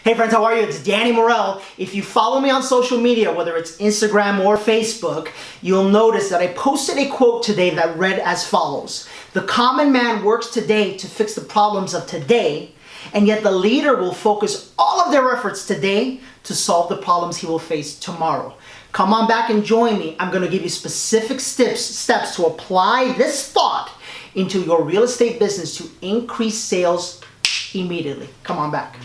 Hey friends, how are you? It's Danny Morell. If you follow me on social media, whether it's Instagram or Facebook, you'll notice that I posted a quote today that read as follows. The common man works today to fix the problems of today, and yet the leader will focus all of their efforts today to solve the problems he will face tomorrow. Come on back and join me. I'm going to give you specific steps to apply this thought into your real estate business to increase sales immediately. Come on back.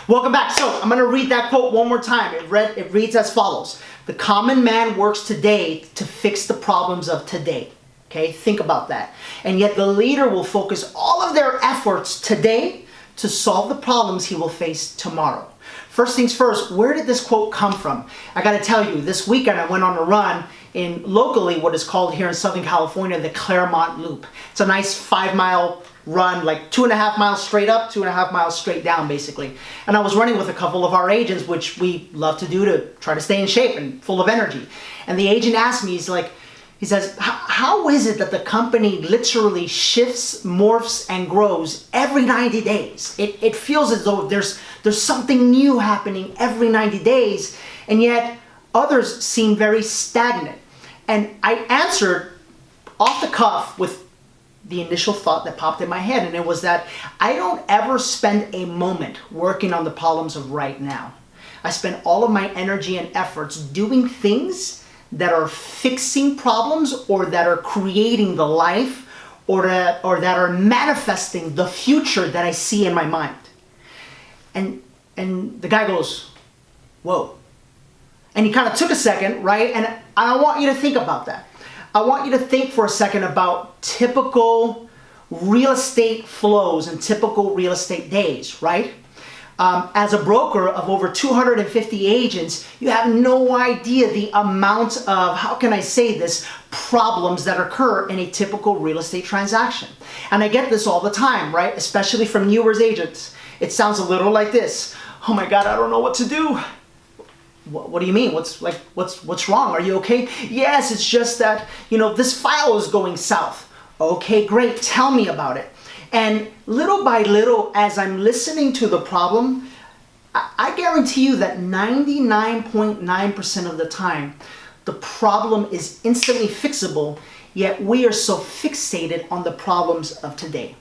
Welcome back. So I'm going to read that quote one more time. It reads as follows. The common man works today to fix the problems of today. Okay, think about that. And yet the leader will focus all of their efforts today to solve the problems he will face tomorrow. First things first, where did this quote come from? I got to tell you, this weekend I went on a run in locally what is called here in Southern California the Claremont Loop. It's a nice 5-mile run, like 2.5 miles straight up, 2.5 miles straight down basically. And I was running with a couple of our agents, which we love to do to try to stay in shape and full of energy. And the agent asked me, he says, how is it that the company literally shifts, morphs, and grows every 90 days? It feels as though there's something new happening every 90 days, and yet others seem very stagnant. And I answered off the cuff with the initial thought that popped in my head, and it was that I don't ever spend a moment working on the problems of right now. I spend all of my energy and efforts doing things that are fixing problems or that are creating the life or that are manifesting the future that I see in my mind. And the guy goes, whoa. And he kind of took a second, right? And I want you to think about that. I want you to think for a second about typical real estate flows and typical real estate days, right? As a broker of over 250 agents, you have no idea the amount of, how can I say this, problems that occur in a typical real estate transaction. And I get this all the time, right? Especially from newer agents. It sounds a little like this. Oh my God, I don't know what to do. What do you mean? What's wrong? Are you okay? Yes, it's just that, this file is going south. Okay, great. Tell me about it. And little by little, as I'm listening to the problem, I guarantee you that 99.9% of the time, the problem is instantly fixable, yet we are so fixated on the problems of today.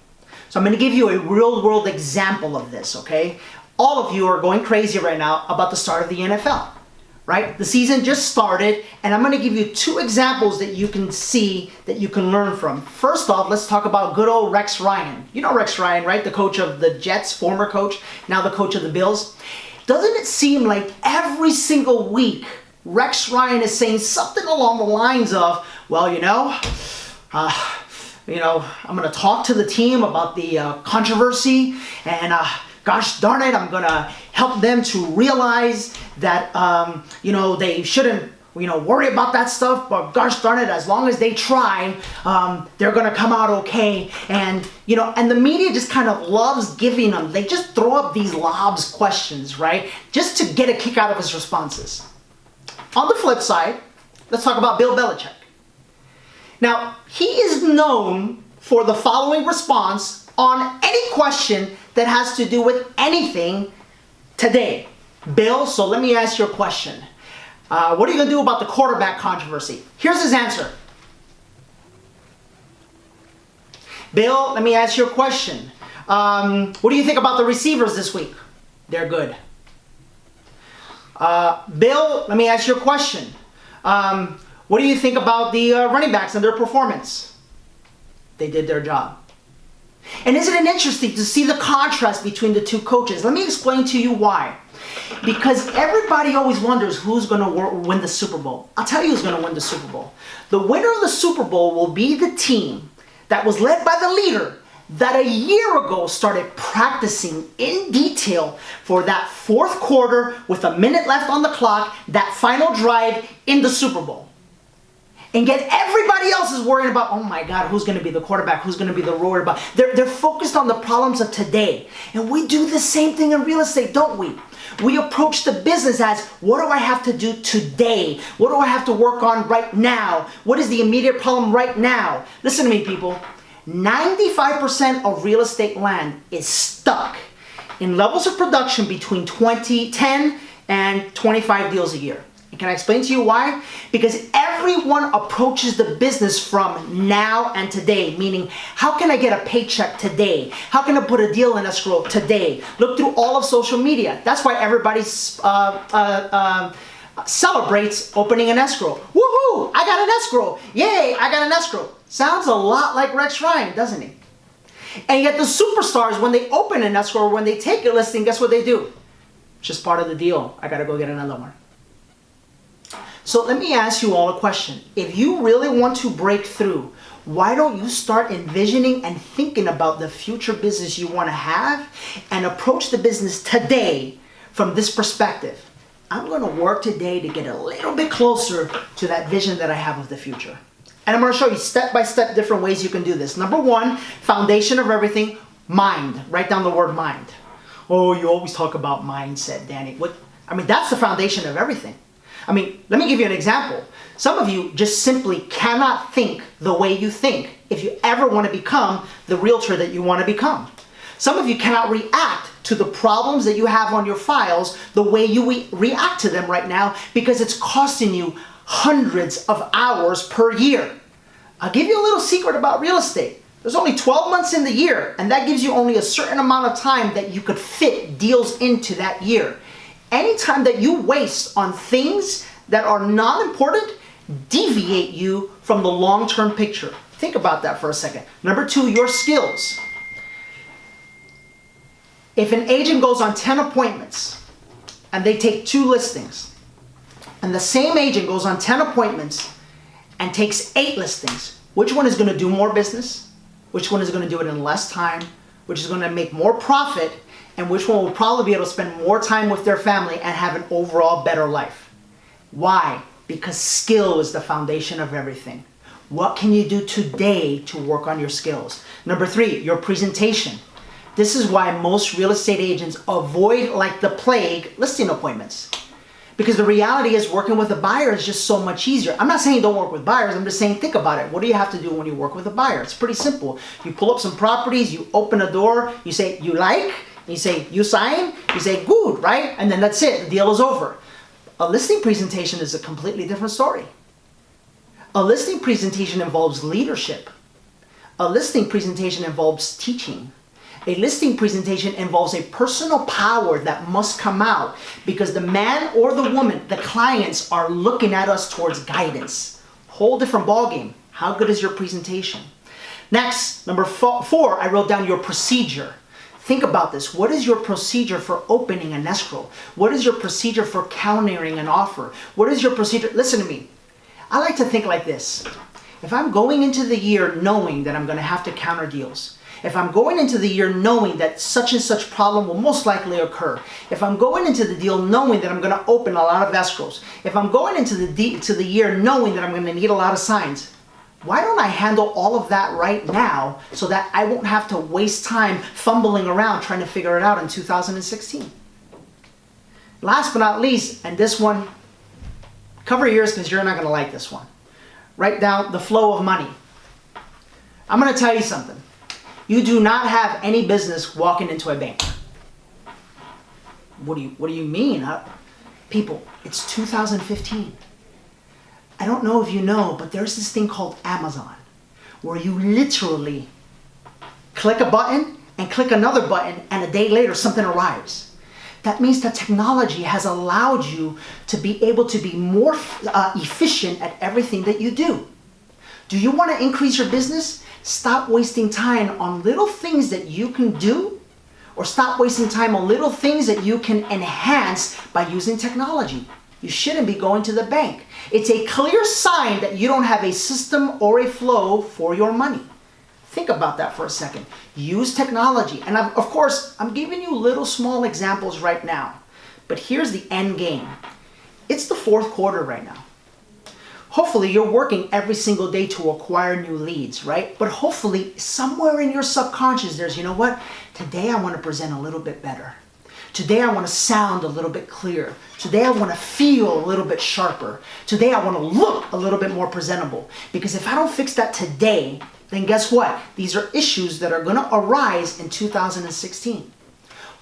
So I'm going to give you a real-world example of this, okay? All of you are going crazy right now about the start of the NFL, right? The season just started, and I'm going to give you 2 examples that you can see, that you can learn from. First off, let's talk about good old Rex Ryan. You know Rex Ryan, right? The coach of the Jets, former coach, now the coach of the Bills. Doesn't it seem like every single week, Rex Ryan is saying something along the lines of, well, I'm going to talk to the team about the controversy, and gosh darn it, I'm going to help them to realize that, they shouldn't, worry about that stuff, but gosh darn it, as long as they try, they're going to come out okay. And, and the media just kind of loves giving them, they just throw up these lobs questions, right? Just to get a kick out of his responses. On the flip side, let's talk about Bill Belichick. Now, he is known for the following response on any question that has to do with anything today. Bill, so let me ask you a question. What are you going to do about the quarterback controversy? Here's his answer. Bill, let me ask you a question. What do you think about the receivers this week? They're good. Bill, let me ask you a question. What do you think about the running backs and their performance? They did their job. And isn't it interesting to see the contrast between the 2 coaches? Let me explain to you why. Because everybody always wonders who's going to win the Super Bowl. I'll tell you who's going to win the Super Bowl. The winner of the Super Bowl will be the team that was led by the leader that a year ago started practicing in detail for that 4th quarter with a minute left on the clock, that final drive in the Super Bowl. And yet everybody else is worrying about, oh my God, who's going to be the quarterback? Who's going to be the quarterback? They're focused on the problems of today. And we do the same thing in real estate, don't we? We approach the business as, what do I have to do today? What do I have to work on right now? What is the immediate problem right now? Listen to me, people. 95% of real estate land is stuck in levels of production between 10 and 25 deals a year. And can I explain to you why? Because everyone approaches the business from now and today, meaning how can I get a paycheck today? How can I put a deal in escrow today? Look through all of social media. That's why everybody celebrates opening an escrow. Woohoo! I got an escrow. Yay! I got an escrow. Sounds a lot like Rex Ryan, doesn't he? And yet the superstars, when they open an escrow or when they take a listing, guess what they do? Just part of the deal. I got to go get another one. So let me ask you all a question. If you really want to break through, why don't you start envisioning and thinking about the future business you want to have and approach the business today from this perspective? I'm going to work today to get a little bit closer to that vision that I have of the future. And I'm going to show you step-by-step different ways you can do this. Number one, foundation of everything, mind. Write down the word mind. Oh, you always talk about mindset, Danny. That's the foundation of everything. Let me give you an example. Some of you just simply cannot think the way you think if you ever want to become the realtor that you want to become. Some of you cannot react to the problems that you have on your files the way you react to them right now because it's costing you hundreds of hours per year. I'll give you a little secret about real estate. There's only 12 months in the year, and that gives you only a certain amount of time that you could fit deals into that year. Any time that you waste on things that are not important deviate you from the long-term picture. Think about that for a second. Number two, your skills. If an agent goes on 10 appointments and they take 2 listings, and the same agent goes on 10 appointments and takes 8 listings, which one is going to do more business? Which one is going to do it in less time? Which is going to make more profit? And which one will probably be able to spend more time with their family and have an overall better life? Why? Because skill is the foundation of everything. What can you do today to work on your skills? Number 3, your presentation. This is why most real estate agents avoid, like the plague, listing appointments. Because the reality is working with a buyer is just so much easier. I'm not saying don't work with buyers. I'm just saying think about it. What do you have to do when you work with a buyer? It's pretty simple. You pull up some properties, you open a door, you say, you like? You say, you sign? You say, good, right? And then that's it. The deal is over. A listing presentation is a completely different story. A listing presentation involves leadership. A listing presentation involves teaching. A listing presentation involves a personal power that must come out because the man or the woman, the clients, are looking at us towards guidance. Whole different ballgame. How good is your presentation? Next, number 4, I wrote down your procedure. Think about this. What is your procedure for opening an escrow? What is your procedure for countering an offer? What is your procedure? Listen to me. I like to think like this. If I'm going into the year knowing that I'm going to have to counter deals, if I'm going into the year knowing that such and such problem will most likely occur, if I'm going into the deal knowing that I'm going to open a lot of escrows, if I'm going into the year knowing that I'm going to need a lot of signs, why don't I handle all of that right now so that I won't have to waste time fumbling around trying to figure it out in 2016? Last but not least, and this one, cover your ears because you're not going to like this one. Write down the flow of money. I'm going to tell you something. You do not have any business walking into a bank. What do you mean? People, it's 2015. I don't know if you know, but there's this thing called Amazon, where you literally click a button and click another button, and a day later something arrives. That means that technology has allowed you to be able to be more efficient at everything that you do. Do you want to increase your business? Stop wasting time on little things that you can do, or stop wasting time on little things that you can enhance by using technology. You shouldn't be going to the bank. It's a clear sign that you don't have a system or a flow for your money. Think about that for a second. Use technology. And of course, I'm giving you little small examples right now. But here's the end game. It's the 4th quarter right now. Hopefully you're working every single day to acquire new leads, right? But hopefully somewhere in your subconscious there's, you know what? Today I want to present a little bit better. Today I want to sound a little bit clearer. Today I want to feel a little bit sharper. Today I want to look a little bit more presentable. Because if I don't fix that today, then guess what? These are issues that are going to arise in 2016.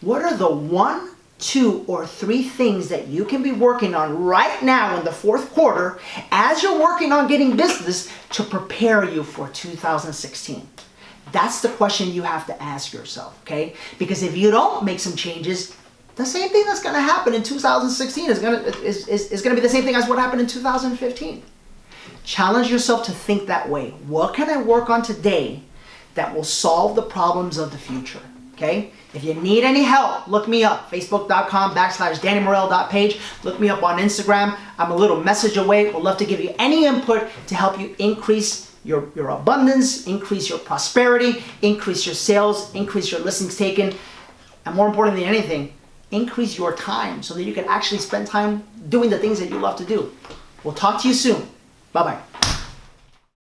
What are the 1, 2, or 3 things that you can be working on right now in the fourth quarter as you're working on getting business to prepare you for 2016? That's the question you have to ask yourself, okay? Because if you don't make some changes, the same thing that's going to happen in 2016 is going to be the same thing as what happened in 2015. Challenge yourself to think that way. What can I work on today that will solve the problems of the future? Okay? If you need any help, look me up. Facebook.com/DannyMorel.page. Look me up on Instagram. I'm a little message away. Would love to give you any input to help you increase your abundance, increase your prosperity, increase your sales, increase your listings taken, and more important than anything, increase your time so that you can actually spend time doing the things that you love to do. We'll talk to you soon. Bye-bye.